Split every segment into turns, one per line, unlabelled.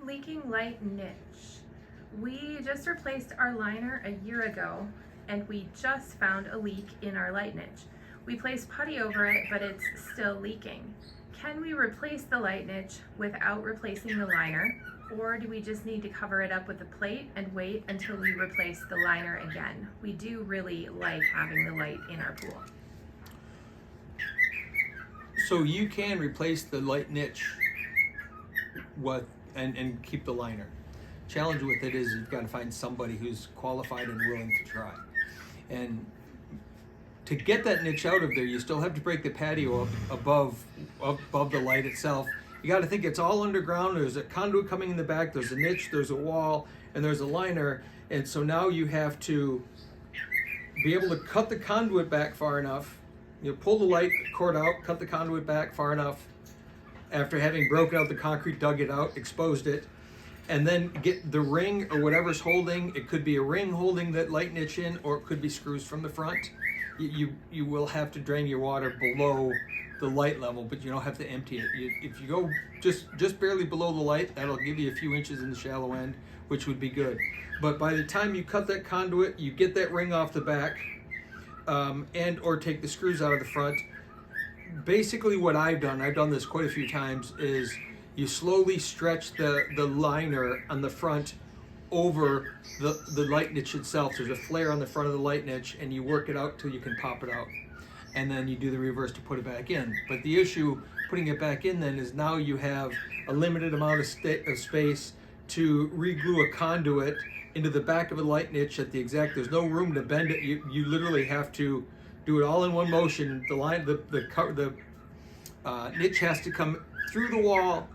Leaking light niche. We just replaced our liner a year ago and we just found a leak in our light niche. We placed putty over it, but it's still leaking. Can we replace the light niche without replacing the liner, or do we just need to cover it up with a plate and wait until we replace the liner again? We do really like having the light in our pool.
So you can replace the light niche and keep the liner. Challenge with it is you've got to find somebody who's qualified and willing to try. And to get that niche out of there, you still have to break the patio up above the light itself. You got to think it's all underground. There's a conduit coming in the back, there's a niche, there's a wall, and there's a liner. And so now you have to be able to cut the conduit back far enough. You know, pull the light cord out, cut the conduit back far enough after having broken out the concrete, dug it out, exposed it, and then get the ring or whatever's holding. It could be a ring holding that light niche in, or it could be screws from the front. You will have to drain your water below the light level, but you don't have to empty it. If you go just barely below the light, that'll give you a few inches in the shallow end, which would be good. But by the time you cut that conduit, you get that ring off the back, and or take the screws out of the front. Basically what I've done this quite a few times, is you slowly stretch the liner on the front over the light niche itself. There's a flare on the front of the light niche, and you work it out till you can pop it out. And then you do the reverse to put it back in. But the issue putting it back in then is now you have a limited amount of space to re-glue a conduit into the back of a light niche at the exact, there's no room to bend it. You literally have to do it all in one motion. The niche has to come through the wall,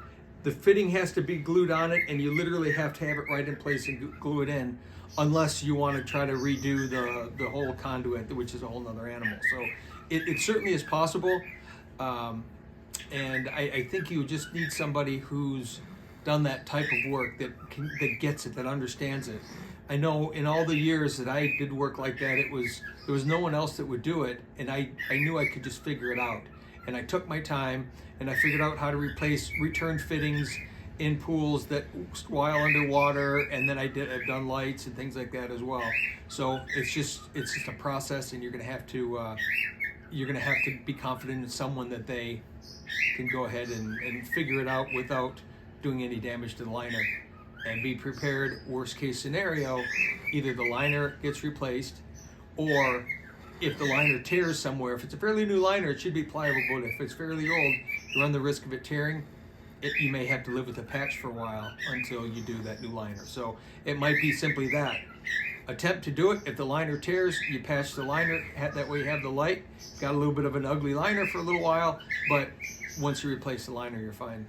the fitting has to be glued on it, and you literally have to have it right in place and glue it in, unless you want to try to redo the whole conduit, which is a whole nother animal. So it certainly is possible, and I think you just need somebody who's done that type of work, that gets it, that understands it. I know in all the years that I did work like that, there was no one else that would do it, and I knew I could just figure it out. And I took my time, and I figured out how to replace return fittings in pools that while underwater, and then I've done lights and things like that as well. So it's just a process, and you're gonna have to be confident in someone that they can go ahead and figure it out without doing any damage to the liner. And be prepared, worst case scenario, either the liner gets replaced, or if the liner tears somewhere. If it's a fairly new liner, it should be pliable, but if it's fairly old, you run the risk of it tearing. You may have to live with a patch for a while until you do that new liner. So it might be simply that. Attempt to do it. If the liner tears, you patch the liner. That way you have the light. Got a little bit of an ugly liner for a little while, but once you replace the liner, you're fine.